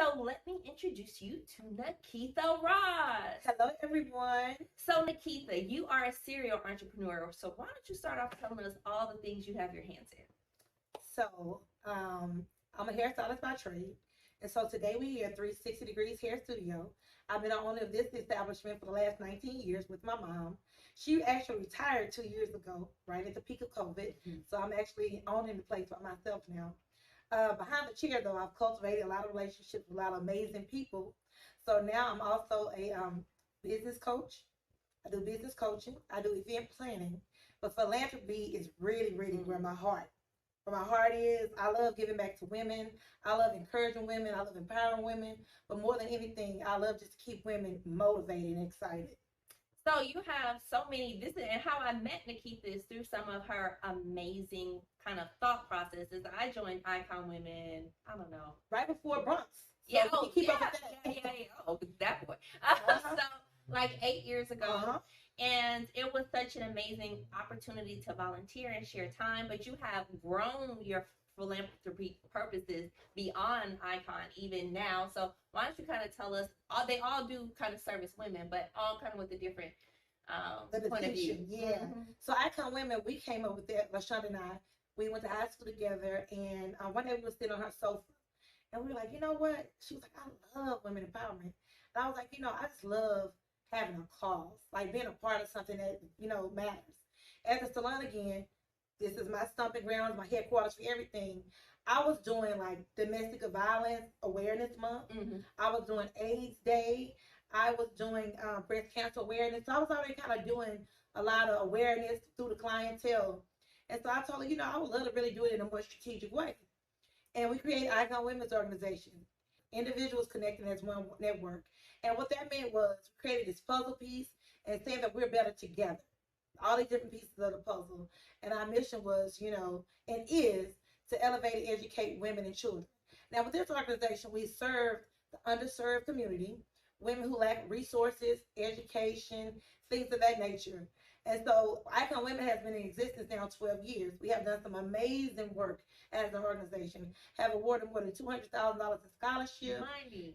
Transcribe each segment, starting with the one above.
So let me introduce you to Nakeitha Ross. Hello, everyone. So Nakeitha, you are a serial entrepreneur. So why don't you start off telling us all the things you have your hands in? I'm a hairstylist by trade. And so today we're here at 360 Degrees Hair Studio. I've been the owner of this establishment for the last 19 years with my mom. She actually retired 2 years ago, right at the peak of COVID. So I'm actually owning the place by myself now. Behind the chair, though, I've cultivated a lot of relationships with a lot of amazing people. So now I'm also a business coach. I do business coaching. I do event planning. But philanthropy is really where my heart is. I love giving back to women. I love encouraging women. I love empowering women. But more than anything, I love just to keep women motivated and excited. So you have so many, and how I met Nakeitha is through some of her amazing kind of thought processes. I joined Icon Women, I don't know. Right before Bronx. So yeah, up with that. Yeah. Oh, that boy. So like 8 years ago. And it was such an amazing opportunity to volunteer and share time, but you have grown your philanthropy purposes beyond Icon even now. So why don't you kind of tell us, they all do kind of service women, but all kind of with a different point of view. Yeah. So Icon Women, we came up with that, LaShonda and I. We went to high school together, and one day we were sitting on her sofa, and we were like, you know what? She was like, I love women empowerment. And I was like, I just love having a cause, like being a part of something that, matters. At the salon again, this is my stomping grounds, my headquarters for everything. I was doing like domestic violence awareness month. I was doing AIDS Day. I was doing breast cancer awareness. So I was already kind of doing a lot of awareness through the clientele. And so I told her, I would love to really do it in a more strategic way. And we created Icon Women's Organization. Individuals connecting as one network. And what that meant was we created this puzzle piece and saying that we're better together. All these different pieces of the puzzle. And our mission was, and is to elevate and educate women and children. Now, with this organization, we serve the underserved community, women who lack resources, education, things of that nature. And so Icon Women has been in existence now 12 years. We have done some amazing work as an organization, have awarded more than $200,000 in scholarship,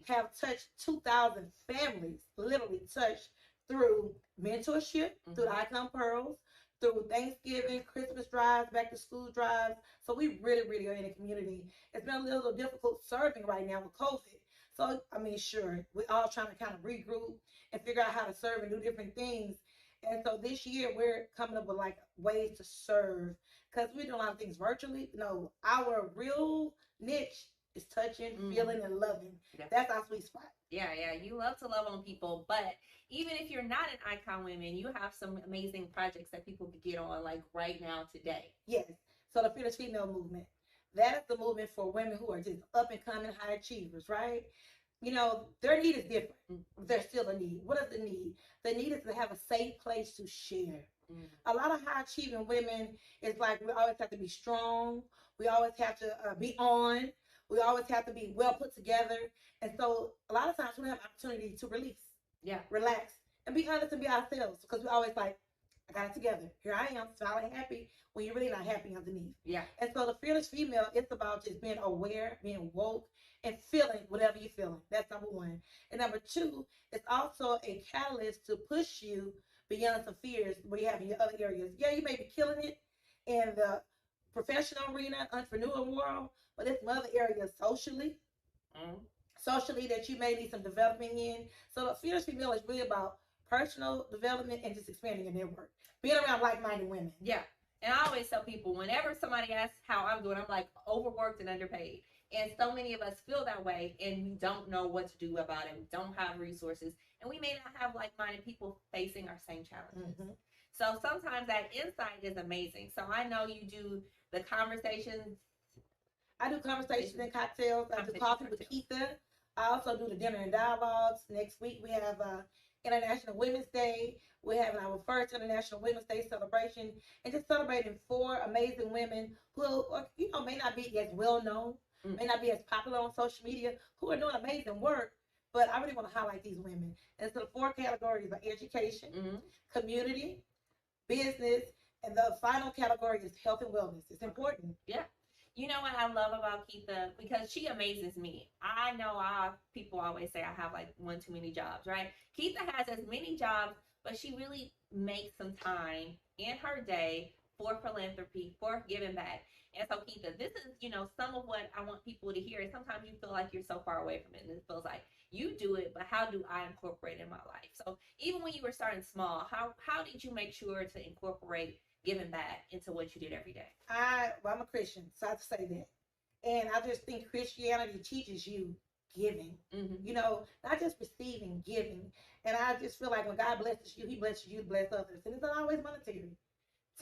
have touched 2,000 families, literally touched through mentorship, through the Icon Pearls, through Thanksgiving, Christmas drives, back to school drives. So we really are in the community. It's been a little difficult serving right now with COVID. So, sure, we're all trying to kind of regroup and figure out how to serve and do different things. And so this year we're coming up with like ways to serve because we're doing a lot of things virtually. No, our real niche is touching, feeling, and loving. Yeah. That's our sweet spot. Yeah. You love to love on people, but even if you're not an Icon Women, you have some amazing projects that people could get on like right now today. Yes. So the Fearless Female Movement, that is the movement for women who are just up and coming high achievers, right? Their need is different. There's still a need. What is the need? The need is to have a safe place to share. A lot of high achieving women, it's like we always have to be strong. We always have to be on. We always have to be well put together. And so a lot of times we have opportunity to release, relax, and be honest and be ourselves because we always like, I got it together. Here I am, smiling, happy, when you're really not happy underneath. Yeah. And so the Fearless Female, it's about just being aware, being woke, and feeling whatever you're feeling. That's number one. And number two, it's also a catalyst to push you beyond some fears where you have in your other areas. Yeah, you may be killing it in the professional arena, entrepreneurial world, but there's some other areas socially that you may need some development in. So the Fearless Female is really about personal development and just expanding your network. Being around like-minded women. Yeah. And I always tell people, whenever somebody asks how I'm doing, I'm like, overworked and underpaid. And so many of us feel that way, and we don't know what to do about it. We don't have resources, and we may not have like-minded people facing our same challenges. So sometimes that insight is amazing. So I know you do the conversations. I do conversations and cocktails. I do coffee with Keitha. I also do the dinner and dialogues. Next week we have International Women's Day. We're having our first International Women's Day celebration and just celebrating 4 amazing women who, may not be as well known, may not be as popular on social media, who are doing amazing work, but I really want to highlight these women. And so the 4 categories are education, community, business, and the final category is health and wellness. It's important. Yeah. You know what I love about Keitha? Because she amazes me. I know people always say I have like one too many jobs, right? Keitha has as many jobs, but she really makes some time in her day for philanthropy, for giving back. And so, Keitha, this is, some of what I want people to hear. Sometimes you feel like you're so far away from it, and it feels like you do it, but how do I incorporate it in my life? So, even when you were starting small, how did you make sure to incorporate giving back into what you did every day? I'm a Christian, so I have to say that. And I just think Christianity teaches you giving, not just receiving, giving. And I just feel like when God blesses you, he blesses you to bless others. And it's not always monetary.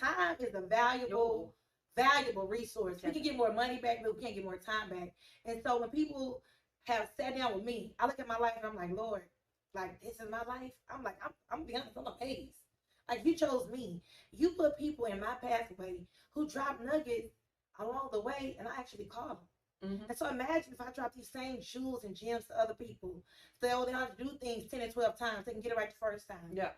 Time is a valuable resource. We can get more money back, but we can't get more time back. And so when people have sat down with me, I look at my life and I'm like, Lord, like this is my life. I'm like, I'm being honest, I'm amazed. Like you chose me. You put people in my pathway who drop nuggets along the way, and I actually caught them. Mm-hmm. And so imagine if I drop these same jewels and gems to other people. So they have to do things 10 and 12 times. They can get it right the first time. Yeah.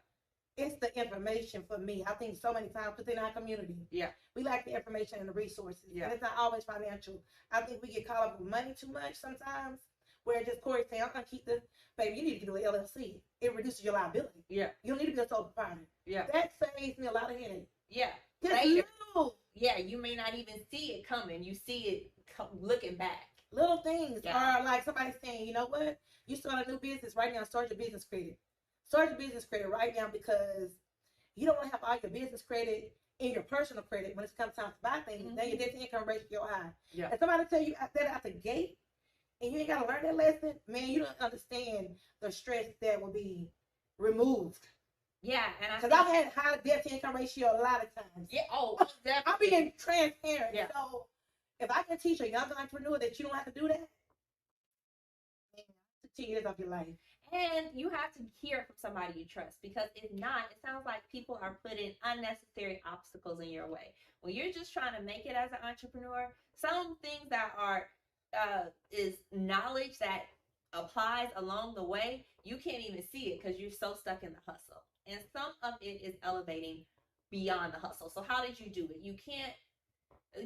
It's the information for me. I think so many times within our community. Yeah. We lack the information and the resources. Yeah. And it's not always financial. I think we get caught up with money too much sometimes. Where just Corey saying, I'm gonna keep the baby, you need to do an LLC. It reduces your liability. Yeah. You don't need to be a sole proprietor. Yeah. That saves me a lot of headache. Yeah. Yeah, you may not even see it coming. You see it looking back. Little things are like somebody saying, you know what? You start a new business right now, start your business credit. Start your business credit right now because you don't want to have all your business credit in your personal credit when it comes time to buy things. Mm-hmm. Then your debt to income ratio high. Yeah. And somebody tell you that out the gate and you ain't got to learn that lesson, man, you don't understand the stress that will be removed. Yeah, and because I've had high debt to income ratio a lot of times. Yeah, definitely. I'm being transparent. Yeah. So if I can teach a young entrepreneur that you don't have to do that, man, 10 years of your life. And you have to hear from somebody you trust, because if not, it sounds like people are putting unnecessary obstacles in your way. When you're just trying to make it as an entrepreneur, some things that are is knowledge that applies along the way, you can't even see it because you're so stuck in the hustle. And some of it is elevating beyond the hustle. So how did you do it? You can't,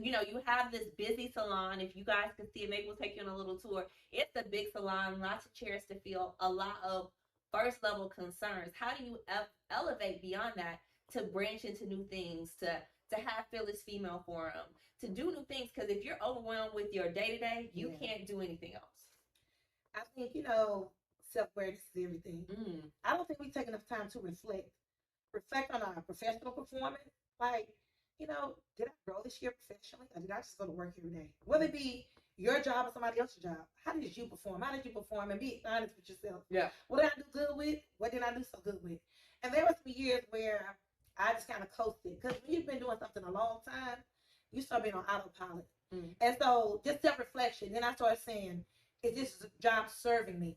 you have this busy salon. If you guys can see it, maybe we'll take you on a little tour. It's a big salon, lots of chairs to fill, a lot of first level concerns. How do you elevate beyond that to branch into new things, to have Phyllis Female Forum, to do new things? Because if you're overwhelmed with your day-to-day, you can't do anything else. I think, self-awareness is everything. I don't think we take enough time to reflect on our professional performance. Like, did I grow this year professionally, or did I just go to work every day? Whether it be your job or somebody else's job, how did you perform? How did you perform? And be honest with yourself. Yeah. What did I do good with? What did I do so good with? And there was some years where I just kind of coasted, because when you've been doing something a long time, you start being on autopilot. And so just self-reflection. Then I started saying, is this job serving me?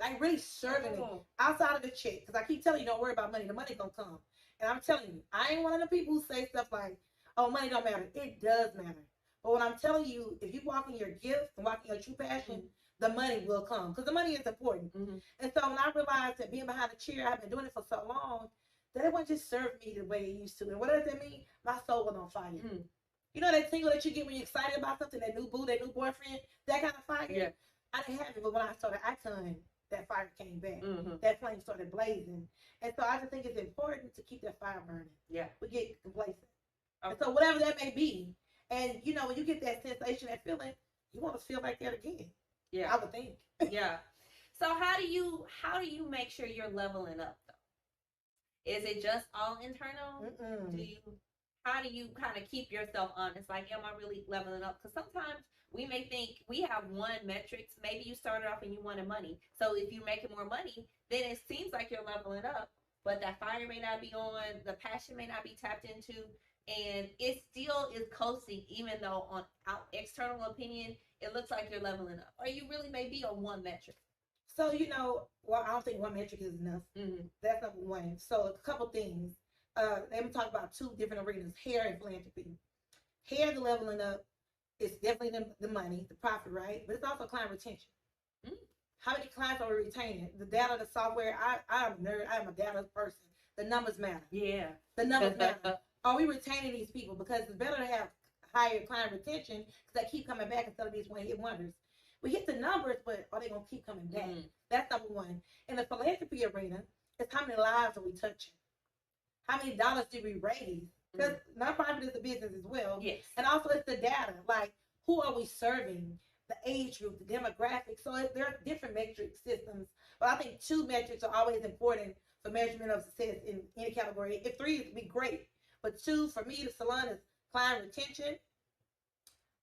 Like really serving me outside of the check. Because I keep telling you, don't worry about money. The money gonna come. And I'm telling you, I ain't one of the people who say stuff like, oh, money don't matter. It does matter. But what I'm telling you, if you walk in your gift and walk in your true passion, the money will come. Because the money is important. And so when I realized that being behind the chair, I've been doing it for so long, that it wouldn't just serve me the way it used to. And what does that mean? My soul was on fire. You know that tingle that you get when you're excited about something, that new boo, that new boyfriend, that kind of fire? Yeah. I didn't have it, but when I started Icon, that fire came back. That flame started blazing. And so I just think it's important to keep that fire burning. Yeah. We get complacent. Okay. And so whatever that may be, and when you get that sensation, that feeling, you want to feel like that again. Yeah. I would think. Yeah. So how do you make sure you're leveling up though? Is it just all internal? How do you kind of keep yourself honest? Like, am I really leveling up? Because sometimes we may think we have one metrics. Maybe you started off and you wanted money. So if you're making more money, then it seems like you're leveling up, but that fire may not be on, the passion may not be tapped into, and it still is coasting, even though on external opinion, it looks like you're leveling up. Or you really may be on one metric. So, I don't think one metric is enough. That's number one. So a couple things. Let me talk about two different arenas, hair and philanthropy. Hair, the leveling up, is definitely the money, the profit, right? But it's also client retention. How many clients are we retaining? The data, the software, I'm a nerd, I'm a data person. The numbers matter. Yeah. The numbers matter. Are we retaining these people? Because it's better to have higher client retention because they keep coming back instead of these one hit wonders. We hit the numbers, but are they gonna keep coming back? That's number one. In the philanthropy arena, it's how many lives are we touching? How many dollars do we raise? Because nonprofit is a business as well. Yes. And also it's the data. Like, who are we serving? The age group, the demographics. So there are different metric systems. But I think 2 metrics are always important for measurement of success in any category. If 3 would be great. But 2, for me, the salon is client retention.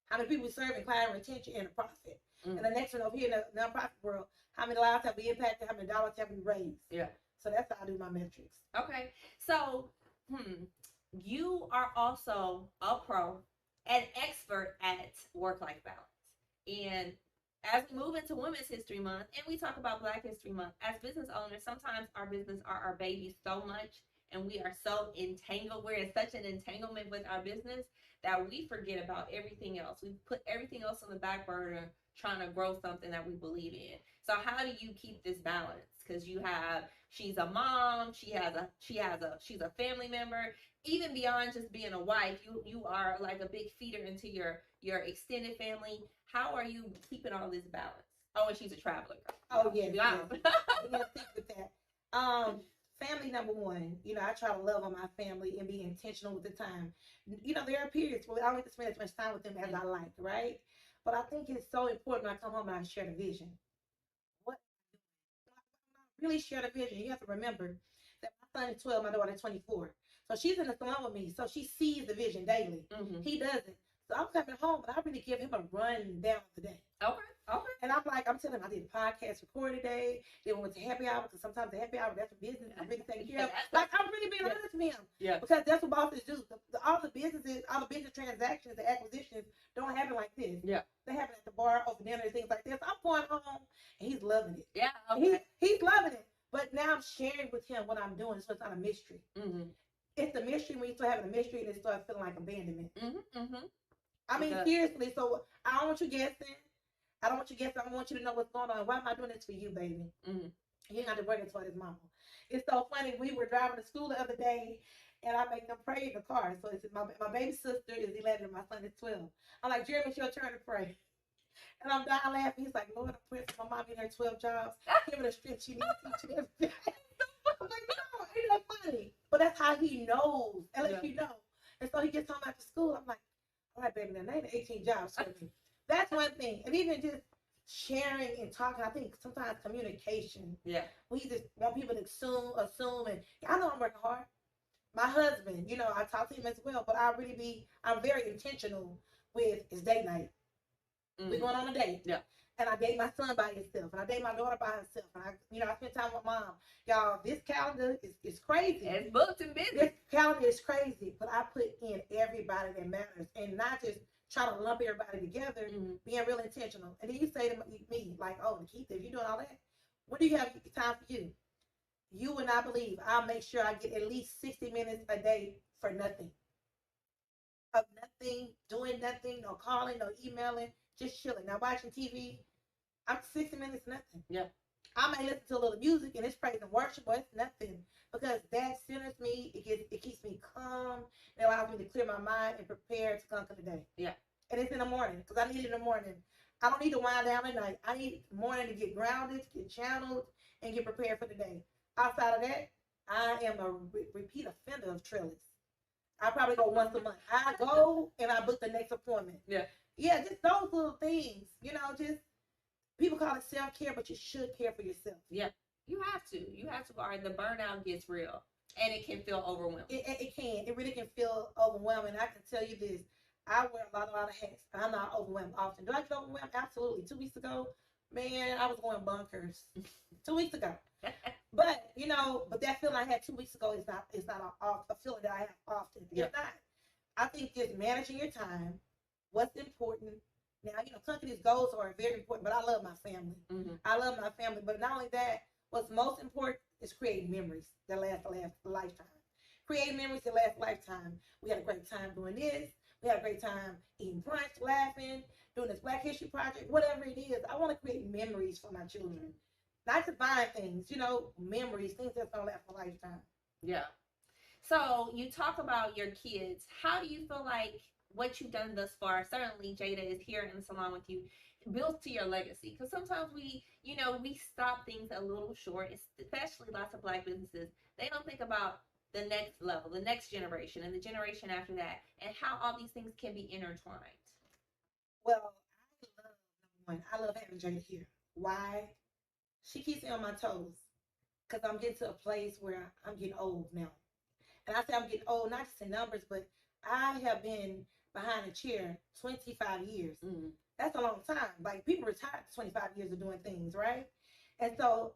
How many people we serve in client retention and a profit. And the next one over here in the nonprofit world, how many lives have we impacted? How many dollars have we raised? Yeah. So that's how I do my metrics. Okay. So, you are also a pro, an expert at work-life balance. And as we move into Women's History Month and we talk about Black History Month, as business owners, sometimes our business are our babies so much and we are so entangled. We're in such an entanglement with our business that we forget about everything else. We put everything else on the back burner trying to grow something that we believe in. So how do you keep this balance? Because she's a mom, she's a family member. Even beyond just being a wife, you are like a big feeder into your extended family. How are you keeping all this balance? Oh, and she's a traveler. Oh, yes. Think with that. Family number one. I try to love on my family and be intentional with the time. There are periods where I don't get to spend as much time with them as I like, right? But I think it's so important when I come home and I share the vision. What really share the vision? You have to remember that my son is 12, my daughter is 24. So she's in the salon with me. So she sees the vision daily. He doesn't. So I'm coming home and I really give him a run down of the day. Okay. And I'm telling him I did a podcast record today. Then we went to happy hour because sometimes the happy hour, that's for business. I'm really taking care of. Like, I'm really being honest with him. Yeah. Because that's what bosses do. All the business transactions, the acquisitions don't happen like this. Yeah. They happen at the bar, over dinner, and things like this. I'm going home and he's loving it. Yeah. Okay. He's loving it. But now I'm sharing with him what I'm doing, so it's not a mystery. It's the mystery when you start having a mystery and it starts feeling like abandonment. I mean, seriously. So I don't want you guessing. I don't want you to know what's going on. Why am I doing this for you, baby? You ain't got to work it for his mama. It's so funny. We were driving to school the other day, and I make them pray in the car. So it's my baby sister is 11, and my son is 12. I'm like, Jeremy, it's your turn to pray. And I'm dying laughing. He's like, Lord, I'm praying for my mom in her 12 jobs. Give her the strength she needs to teach every day. I'm like, no, ain't that funny? But that's how he knows. And let you know. And so he gets home after school. I'm like, all right, baby, now name 18 jobs for me. That's one thing. And even just sharing and talking, I think sometimes communication. Yeah. We just want people to assume, and I know I'm working hard. My husband, I talk to him as well, but I'm very intentional with his date night. We're going on a date. Yeah. And I date my son by himself, and I date my daughter by herself, and I spend time with mom. Y'all, this calendar is crazy. It's booked and busy. This calendar is crazy, but I put in everybody that matters, and not just try to lump everybody together, being real intentional. And then you say to me, like, oh, Nakeitha, if you're doing all that, when do you have time for you? You would not believe. I'll make sure I get at least 60 minutes a day for nothing. Of nothing, doing nothing, no calling, no emailing, just chilling. Now, watching TV, I'm 60 minutes, nothing. Yeah. I may listen to a little music and it's praise and worship, but it's nothing. Because that centers me, it keeps me calm, it allows me to clear my mind and prepare to conquer the day. Yeah. And it's in the morning, because I need it in the morning. I don't need to wind down at night. I need the morning to get grounded, get channeled, and get prepared for the day. Outside of that, I am a repeat offender of Trellis. I probably go once a month. I go and I book the next appointment. Yeah. Yeah, just those little things. Just people call it self-care, but you should care for yourself. Yeah. You have to, or the burnout gets real, and it can feel overwhelming. It can. It really can feel overwhelming. I can tell you this. I wear a lot of hats. I'm not overwhelmed often. Do I get overwhelmed? Absolutely. 2 weeks ago, man, I was going bonkers. 2 weeks ago. But, but that feeling I had 2 weeks ago is not a feeling that I have often. Yeah. It's not. I think just managing your time, what's important. Now, companies' goals are very important, but I love my family. I love my family. But not only that, what's most important is creating memories that last a lifetime. Creating memories that last a lifetime. We had a great time doing this. We had a great time eating brunch, laughing, doing this Black History Project, whatever it is. I want to create memories for my children. Not to buy things, memories, things that's going to last a lifetime. Yeah. So you talk about your kids. How do you feel like what you've done thus far, certainly Jada is here in the salon with you, builds to your legacy. Because sometimes we stop things a little short, especially lots of Black businesses. They don't think about the next level, the next generation, and the generation after that, and how all these things can be intertwined. Well, I love having Jada here. Why? She keeps me on my toes because I'm getting to a place where I'm getting old now. And I say I'm getting old, not just in numbers, but I have been behind a chair 25 years. Mm-hmm. That's a long time. Like people retire 25 years of doing things, right? And so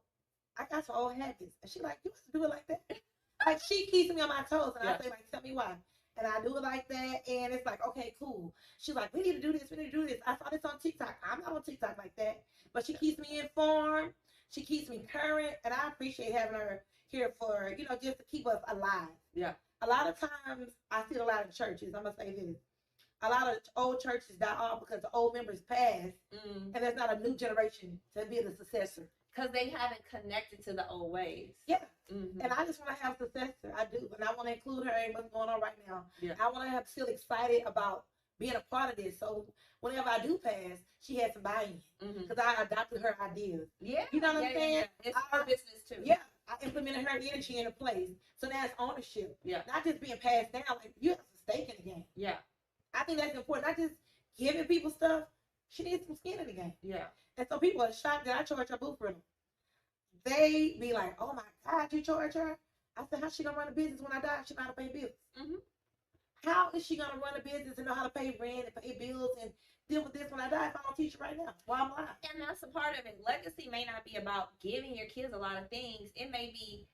I got some old habits. And she like, you have to do it like that. Like she keeps me on my toes. And I say, like, tell me why. And I do it like that. And it's like, okay, cool. She's like, we need to do this. We need to do this. I saw this on TikTok. I'm not on TikTok like that. But she keeps me informed. She keeps me current. And I appreciate having her here for, just to keep us alive. Yeah. A lot of times I see a lot of churches. I'm going to say this. A lot of old churches die off because the old members pass. And there's not a new generation to be the successor. Because they haven't connected to the old ways. Yeah. Mm-hmm. And I just want to have a successor. I do. And I want to include her in what's going on right now. Yeah. I want to have feel excited about being a part of this. So whenever I do pass, she has some buy-in. Because I adopted her ideas. Yeah. You know what I'm saying? Yeah. It's her business too. Yeah. I implemented her energy into place. So now it's ownership. Yeah. Not just being passed down. Like you have some stake in the game. Yeah. I think that's important. Not just giving people stuff. She needs some skin in the game. Yeah. And so people are shocked that I charge her booth rental. They be like, oh my God, you charge her? I said, how's she going to run a business when I die? She know how to pay bills. Mm-hmm. How is she going to run a business and know how to pay rent and pay bills and deal with this when I die if I don't teach her right now while I'm alive? And that's a part of it. Legacy may not be about giving your kids a lot of things. It may be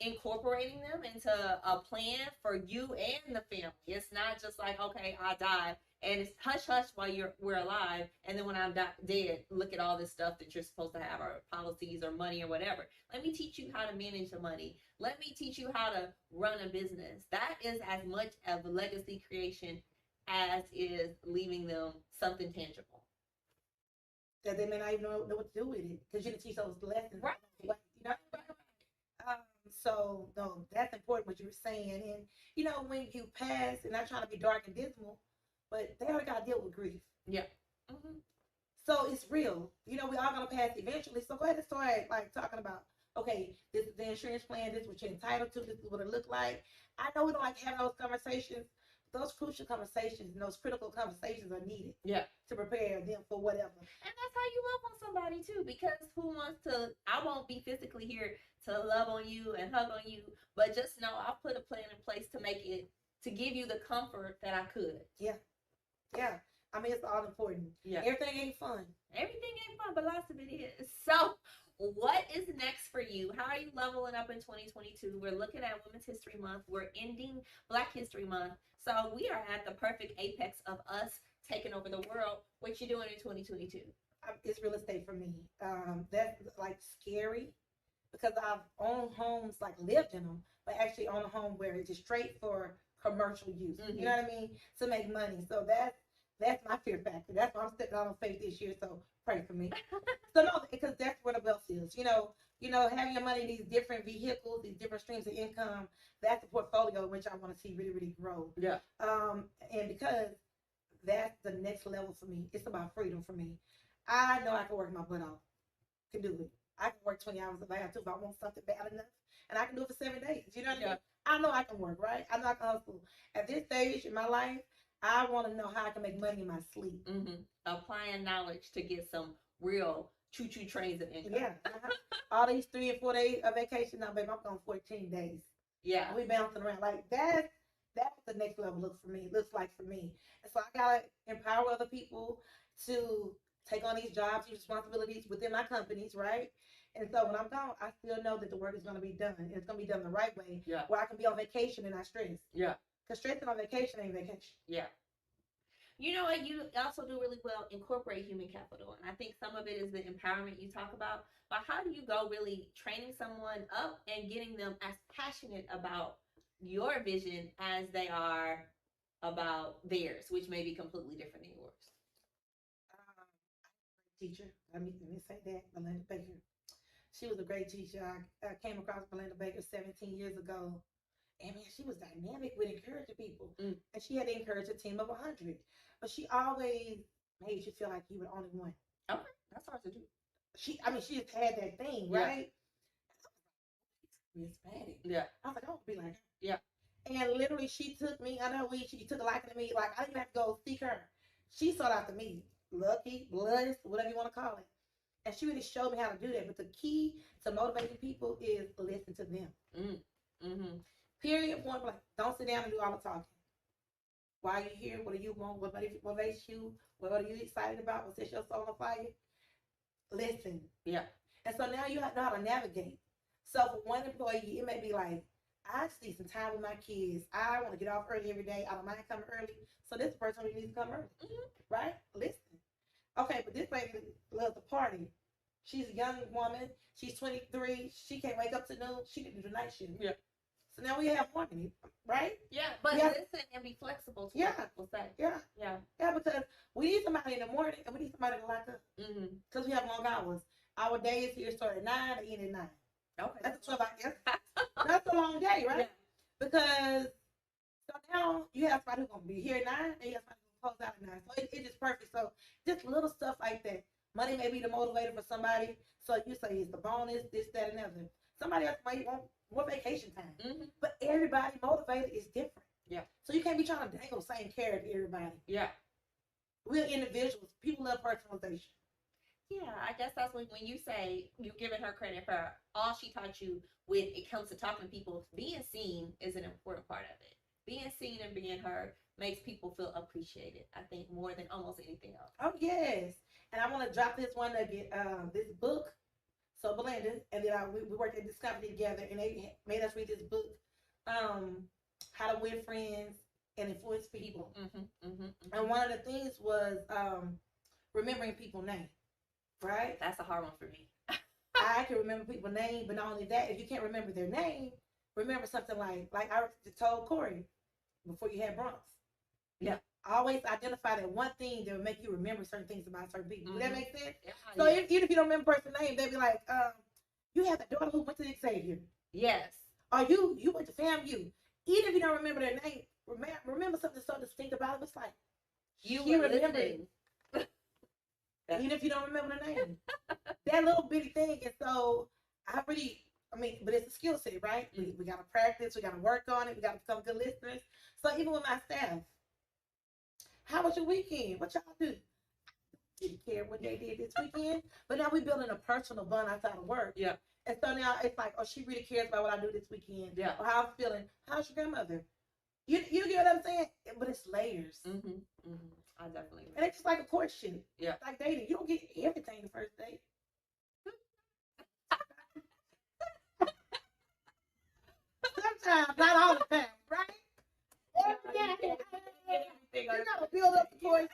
incorporating them into a plan for you and the family. It's not just like, okay, I die and it's hush hush while we're alive, and then when I'm dead, look at all this stuff that you're supposed to have, or policies or money or whatever. Let me teach you how to manage the money. Let me teach you how to run a business. That is as much of a legacy creation as is leaving them something tangible that they may not even know what to do with it because you didn't teach those lessons. Right. So no, that's important what you were saying. And when you pass, and not trying to be dark and dismal, but they already got to deal with grief. Yeah. Mm-hmm. So it's real. We all gonna pass eventually. So go ahead and start like talking about, okay, this is the insurance plan. This is what you're entitled to. This is what it look like. I know we don't like having those conversations. Those crucial conversations and those critical conversations are needed. Yeah. To prepare them for whatever. And that's how you love on somebody too, because who wants to? I won't be physically here to love on you and hug on you, but just know I'll put a plan in place to give you the comfort that I could. Yeah. Yeah. I mean, it's all important. Yeah. Everything ain't fun. Everything ain't fun, but lots of it is. So what is next for you? How are you leveling up in 2022? We're looking at Women's History Month. We're ending Black History Month. So we are at the perfect apex of us taking over the world. What you doing in 2022? It's real estate for me. That's like scary because I've owned homes, like lived in them, but actually own a home where it's just straight for commercial use. Mm-hmm. You know what I mean? To make money. So that's my fear factor. That's why I'm stepping out on faith this year. So pray for me. So no, because that's where the wealth is. Having your money in these different vehicles, these different streams of income, that's the portfolio which I want to see really, really grow. Yeah. And because that's the next level for me. It's about freedom for me. I know I can work my butt off. Can do it. I can work 20 hours if I have to, if I want something bad enough. And I can do it for 7 days. You know what I mean? I know I can work, right? I know I can hustle. At this stage in my life, I want to know how I can make money in my sleep. Mm-hmm. Applying knowledge to get some real choo-choo trains of income. Yeah. All these 3 and 4 days of vacation, now, baby, I'm going 14 days. Yeah. We bouncing around. Like, that's what the next level looks like for me. And so I got to empower other people to take on these jobs, these responsibilities within my companies, right? And so when I'm gone, I still know that the work is going to be done. And it's going to be done the right way. Yeah. Where I can be on vacation and not stress. Yeah. Because stressing on vacation ain't vacation. Yeah. You know what? You also do really well incorporate human capital. And I think some of it is the empowerment you talk about. But how do you go really training someone up and getting them as passionate about your vision as they are about theirs, which may be completely different than yours? Teacher, let me say that, Belinda Baker. She was a great teacher. I came across Belinda Baker 17 years ago, And man, she was dynamic with encouraging people. Mm. And she had to encourage a team of 100. But she always made you feel like you were the only one. Okay, that's hard to do. She just had that thing, Yeah. right? Charismatic. Yeah. I was like, I want to be like her. Yeah. And literally, she took me under her wing. She took a liking to me. Like, I didn't have to go seek her. She sought after me. Lucky, bloodless, whatever you want to call it. And she really showed me how to do that. But the key to motivating people is listen to them. Mm. Mm-hmm. Period. Point blank. Don't sit down and do all the talking. Why are you here? What do you want? What motivates you? What are you excited about? What sets your soul on fire? Listen. Yeah. And so now you have to know how to navigate. So for one employee, it may be like, I just need some time with my kids. I want to get off early every day. I don't mind coming early. So this person really needs to come early. Mm-hmm. Right? Listen. Okay, but this lady loves to party. She's a young woman. She's 23. She can't wake up to noon. She can do the night shift. Yeah. So now we have harmony, right? Yeah, but Yeah. listen and be flexible to Yeah. what people say. Yeah. Yeah. Yeah, because we need somebody in the morning and we need somebody to lock up. Mm-hmm. Because we have long hours. Our days here start at 9 and end at 9. Okay. That's 12 hours. That's a long day, right? Yeah. Because so now you have somebody who's going to be here at 9 and you have somebody who's going to close out at 9. So it's just perfect. So just little stuff like that. Money may be the motivator for somebody. So you say it's the bonus, this, that, and other. Somebody else might want more vacation time. Mm-hmm. But everybody motivated is different. Yeah. So you can't be trying to dangle the same carrot to everybody. Yeah. We're individuals. People love personalization. Yeah, I guess that's when you say you're giving her credit for all she taught you when it comes to talking to people. Being seen is an important part of it. Being seen and being heard makes people feel appreciated, I think, more than almost anything else. Oh, yes. And I want to drop this one nugget, this book. So Belinda and then we worked at this company together, and they made us read this book, How to Win Friends and Influence People. Mm-hmm, mm-hmm, mm-hmm. And one of the things was remembering people's names, right? That's a hard one for me. I can remember people's names, but not only that, if you can't remember their name, remember something like I told Corey before you had Bronx. Yeah. Always identify that one thing that will make you remember certain things about certain people. Mm-hmm. Does that make sense? Yeah, So even if you don't remember a person's name, they'll be like, you have a daughter who went to Xavier. Yes. Or you went to FAMU. Even if you don't remember their name, remember something so distinct about them. It's like, You she were remembered. listening. Even if you don't remember the name. That little bitty thing. And so but it's a skill set, right? We got to practice. We got to work on it. We got to become good listeners. So even with my staff, how was your weekend? What y'all do? Didn't care what they did this weekend. But now we're building a personal bond outside of work. Yeah. And so now it's like, oh, she really cares about what I do this weekend. Yeah. Or how I'm feeling. How's your grandmother? You get what I'm saying? But it's layers. Mm-hmm. Mm-hmm. I definitely agree. And it's just like a courtship. Yeah. Like dating. You don't get everything the first date. Sometimes, not all the time, right? You gotta build up the courtship.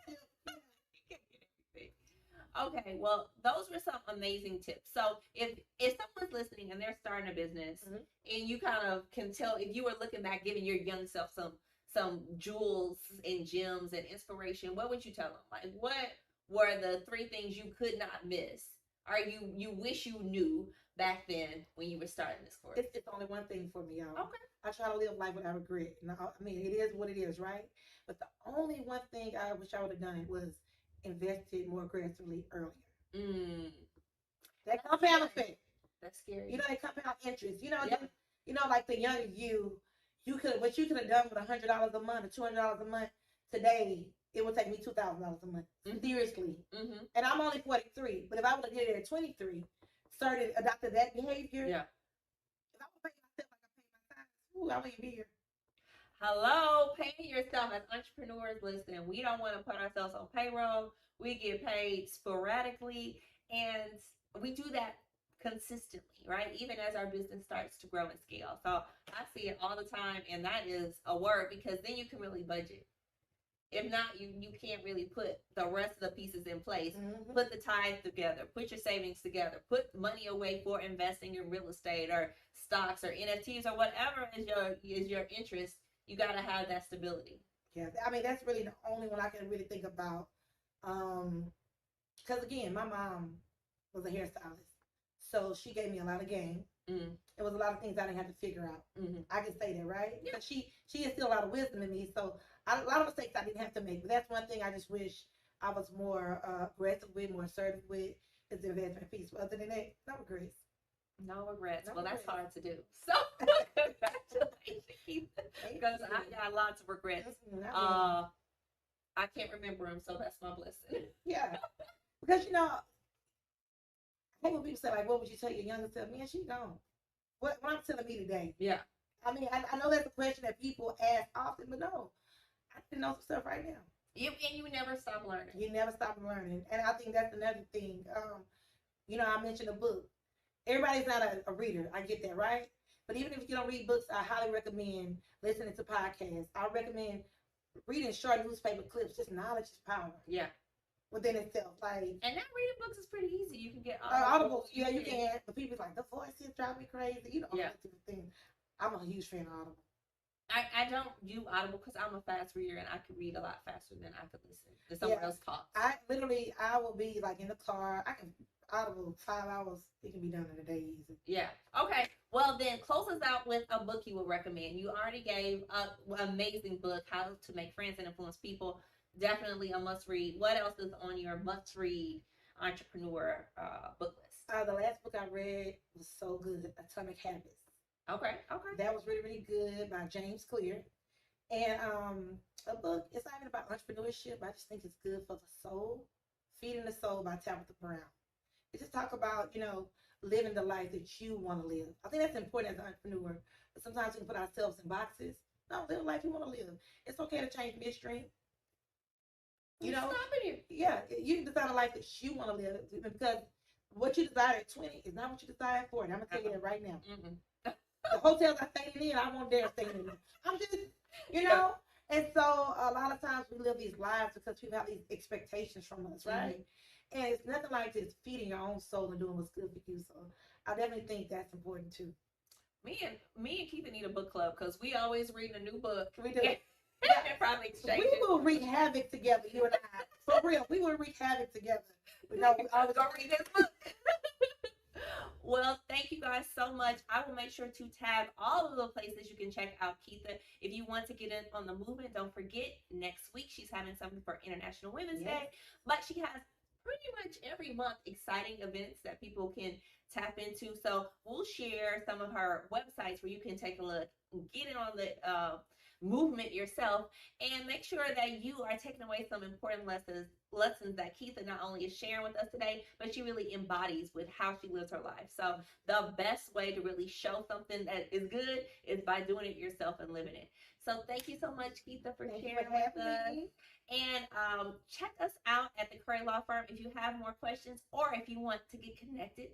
Okay, well, those were some amazing tips. So if someone's listening and they're starting a business, Mhm. and you kind of can tell, if you were looking back, giving your young self some jewels and gems and inspiration, what would you tell them? Like, what were the 3 things you could not miss, or you wish you knew back then when you were starting this course? It's only one thing for me, y'all. Okay. I try to live life without regret. Now, I mean, it is what it is, right? But the only one thing I wish I would have done was invested more aggressively earlier. That compound effect. That's scary. You know, that compound interest. Yeah. Like the younger you could what you could have done with $100 a month or $200 a month today, it would take me $2,000 a month. Mhm. Seriously. Mm-hmm. And I'm only 43. But if I would have did it at 23, adopted that behavior, Yeah. if I would pay myself like I pay my time, I wouldn't be here. Hello, paying yourself as entrepreneurs. Listen, we don't want to put ourselves on payroll. We get paid sporadically, and we do that consistently, right? Even as our business starts to grow and scale. So I see it all the time, and that is a word, because then you can really budget. If not, you can't really put the rest of the pieces in place. Mm-hmm. Put the tithe together, put your savings together, put money away for investing in real estate or stocks or NFTs or whatever is your interest. You got to have that stability. Yeah, I mean, that's really the only one I can really think about. Because again, my mom was a hairstylist. So she gave me a lot of game. Mm. It was a lot of things I didn't have to figure out. Mm-hmm. I can say that, right? Yeah. Because she instilled a lot of wisdom in me. So a lot of mistakes I didn't have to make. But that's one thing I just wish I was more aggressive with, more assertive with, is the investment piece. But other than that, no regrets. No regrets. No well, regrets. That's hard to do. So congratulations, because I got lots of regrets. I can't remember them, so that's my blessing. Yeah, because you know, I hate when people say like, "What would you tell your younger self?" Man, she gone. What I'm telling me today. Yeah. I mean, I know that's a question that people ask often, but no, I didn't know some stuff right now. And you never stop learning. You never stop learning, and I think that's another thing. You know, I mentioned a book. Everybody's not a reader. I get that, right? But even if you don't read books, I highly recommend listening to podcasts. I recommend reading short newspaper clips. Just knowledge is power. Yeah. Within itself, like. And now reading books is pretty easy. You can get Audible. Yeah, you can. But people like the voices drive me crazy. You know, all that different things. I'm a huge fan of Audible. I don't do Audible because I'm a fast reader and I can read a lot faster than I could listen to someone else talk. I will be like in the car. I can Audible 5 hours. It can be done in a day easy. Yeah. Okay. Well, then close us out with a book you would recommend. You already gave an amazing book, How to Make Friends and Influence People. Definitely a must read. What else is on your must read entrepreneur book list? The last book I read was so good, Atomic Habits. Okay. That was really, really good by James Clear. And a book, it's not even about entrepreneurship. I just think it's good for the soul. Feeding the Soul by Tabitha Brown. It just talk about, you know, living the life that you want to live. I think that's important as an entrepreneur. But sometimes we can put ourselves in boxes. No, live the life you want to live. It's okay to change midstream. You know, yeah, you design a life that you want to live, because what you desire at 20 is not what you desire at 40. I'm gonna tell you that right now. Mm-hmm. The hotels I stayed in, I won't dare stay in them. I'm just, you know, and so a lot of times we live these lives because people have these expectations from us, right? Mm-hmm. And it's nothing like just feeding your own soul and doing what's good for you. So I definitely think that's important too. Me and Keitha need a book club because we always read a new book. We do. Yeah, probably exchange. We will wreak havoc together, you and I. For real, we will wreak havoc together. We know we always go read this book. Well, thank you guys so much. I will make sure to tag all of the places you can check out Keitha. If you want to get in on the movement, don't forget, next week she's having something for International Women's Day. But she has pretty much every month exciting events that people can tap into. So we'll share some of her websites where you can take a look, get in on the movement yourself, and make sure that you are taking away some important lessons that Keitha not only is sharing with us today, but she really embodies with how she lives her life. So the best way to really show something that is good is by doing it yourself and living it. So thank you so much, Keitha, for sharing with us. And check us out at the Curry Law Firm if you have more questions or if you want to get connected